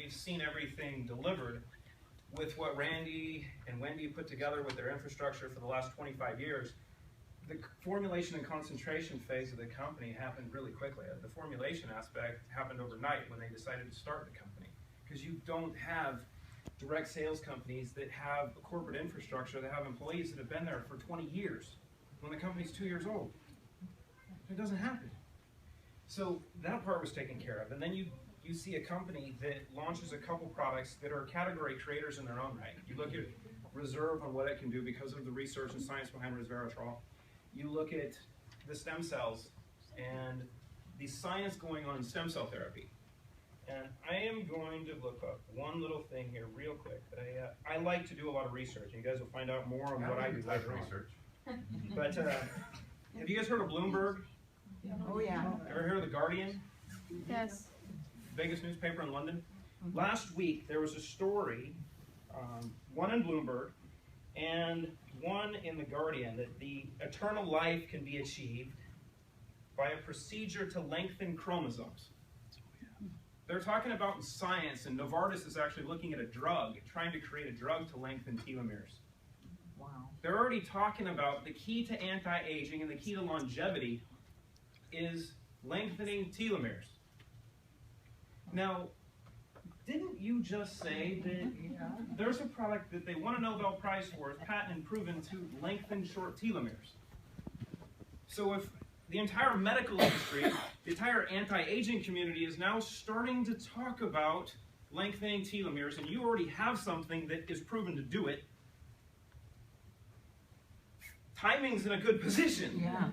we've seen everything delivered with what Randy and Wendy put together with their infrastructure for the last 25 years. The formulation and concentration phase of the company happened really quickly. The formulation aspect happened overnight when they decided to start the company. Because you don't have direct sales companies that have a corporate infrastructure, that have employees that have been there for 20 years when the company's 2 years old. It doesn't happen. So that part was taken care of. And then you see a company that launches a couple products that are category creators in their own right. You look at Reserve on what it can do because of the research and science behind resveratrol. You look at the stem cells and the science going on in stem cell therapy. And I am going to look up one little thing here real quick. That I like to do a lot of research. You guys will find out more on what I do later on. But have you guys heard of Bloomberg? Oh yeah. Ever heard of The Guardian? Yes. Biggest newspaper in London. Last week there was a story, one in Bloomberg and one in The Guardian, that the eternal life can be achieved by a procedure to lengthen chromosomes. They're talking about in science, and Novartis is actually looking at a drug, trying to create a drug to lengthen telomeres. Wow. They're already talking about the key to anti-aging and the key to longevity is lengthening telomeres. Now, didn't you just say that there's a product that they won a Nobel Prize for, is patent and proven to lengthen short telomeres? So if the entire medical industry, the entire anti-aging community is now starting to talk about lengthening telomeres, and you already have something that is proven to do it, timing's in a good position. Yeah.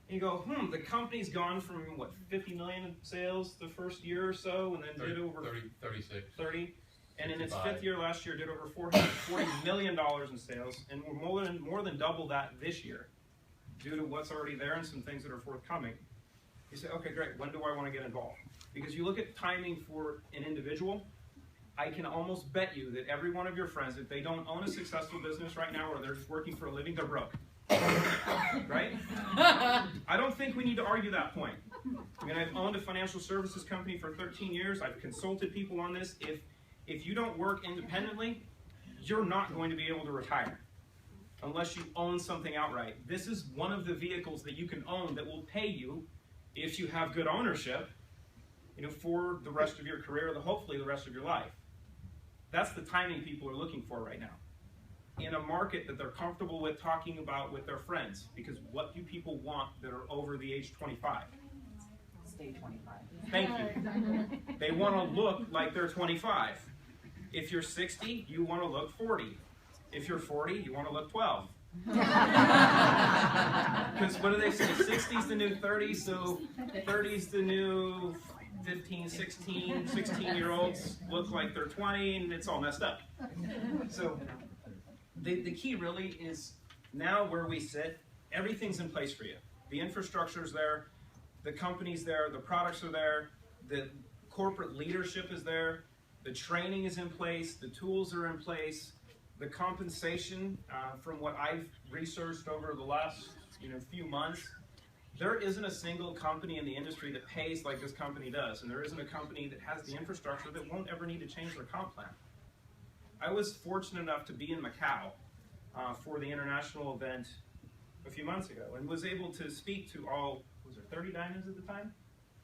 You go, the company's gone from, what, 50 million in sales the first year or so, and then 30, did over 36. 30, and in its 65. fifth year last year did over $440 million in sales, and we're more than double that this year, due to what's already there and some things that are forthcoming. You say, okay, great, when do I want to get involved? Because you look at timing for an individual, I can almost bet you that every one of your friends, if they don't own a successful business right now, or they're just working for a living, they're broke. Right? I don't think we need to argue that point. I mean, I've owned a financial services company for 13 years. I've consulted people on this. If you don't work independently, you're not going to be able to retire unless you own something outright. This is one of the vehicles that you can own that will pay you, if you have good ownership, for the rest of your career, hopefully the rest of your life. That's the timing people are looking for right now, in a market that they're comfortable with talking about with their friends. Because what do people want that are over the age 25? Stay 25. Thank you. They want to look like they're 25. If you're 60, you want to look 40. If you're 40, you want to look 12. Because what do they say? 60's the new 30, so 30's the new 15, 16, 16-year-olds look like they're 20, and it's all messed up. So the key really is now where we sit, everything's in place for you. The infrastructure's there, the company's there, the products are there, the corporate leadership is there, the training is in place, the tools are in place, the compensation, from what I've researched over the last few months, there isn't a single company in the industry that pays like this company does, and there isn't a company that has the infrastructure that won't ever need to change their comp plan. I was fortunate enough to be in Macau for the international event a few months ago, and was able to speak to all, was there 30 diamonds at the time?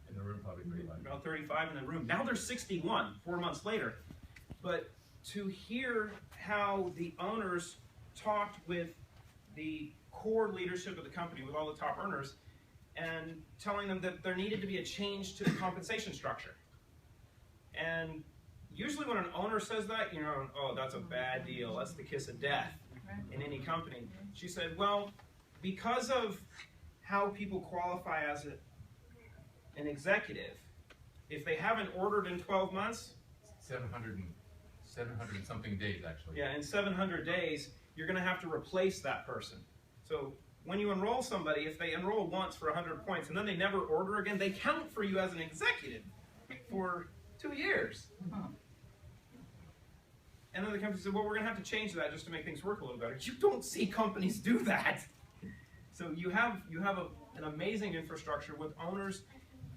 In the room, probably 35. About 35 in the room. Now there's 61, 4 months later. But to hear how the owners talked with the core leadership of the company, with all the top earners, and telling them that there needed to be a change to the compensation structure. And usually when an owner says that, oh, that's a bad deal. That's the kiss of death in any company. She said, well, because of how people qualify as an executive, if they haven't ordered in 12 months, 700 and something days, actually. Yeah, in 700 days, you're going to have to replace that person. So when you enroll somebody, if they enroll once for 100 points and then they never order again, they count for you as an executive for 2 years. And then the company said, well, we're going to have to change that just to make things work a little better. You don't see companies do that. So you have an amazing infrastructure with owners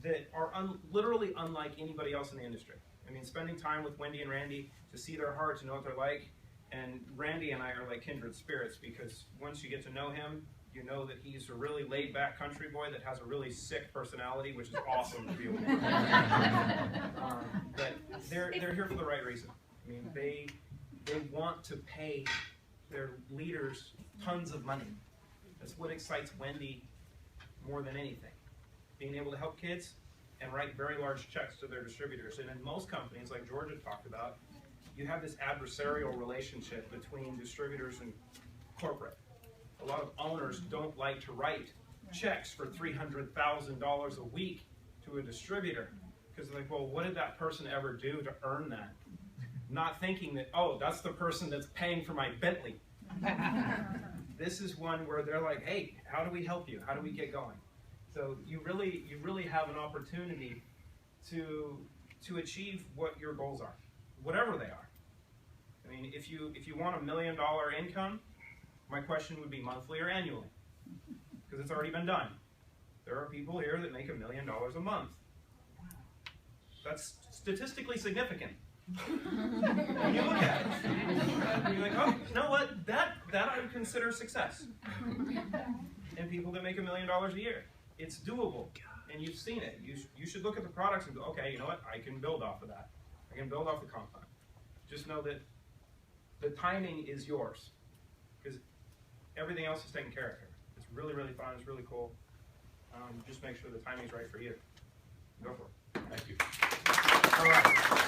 that are literally unlike anybody else in the industry. I mean, spending time with Wendy and Randy to see their heart, to know what they're like, and Randy and I are like kindred spirits, because once you get to know him, you know that he's a really laid-back country boy that has a really sick personality, which is awesome to be with. But they're here for the right reason. I mean, they want to pay their leaders tons of money. That's what excites Wendy more than anything. Being able to help kids and write very large checks to their distributors. And in most companies, like Georgia talked about, you have this adversarial relationship between distributors and corporate. A lot of owners don't like to write checks for $300,000 a week to a distributor, because they're like, well, what did that person ever do to earn that? Not thinking that, oh, that's the person that's paying for my Bentley. This is one where they're like, hey, how do we help you? How do we get going? So you really have an opportunity to achieve what your goals are, whatever they are. I mean, if you want $1 million income, my question would be monthly or annually, because it's already been done. There are people here that make $1 million a month. That's statistically significant. When you look at it, you're like, oh, you know what? That I would consider success. And people that make $1 million a year, it's doable, and you've seen it. You should look at the products and go, okay, you know what? I can build off of that. I can build off the comp plan. Just know that the timing is yours, because everything else is taken care of here. It's really, really fun. It's really cool. Just make sure the timing's right for you. Go for it. Thank you. All right.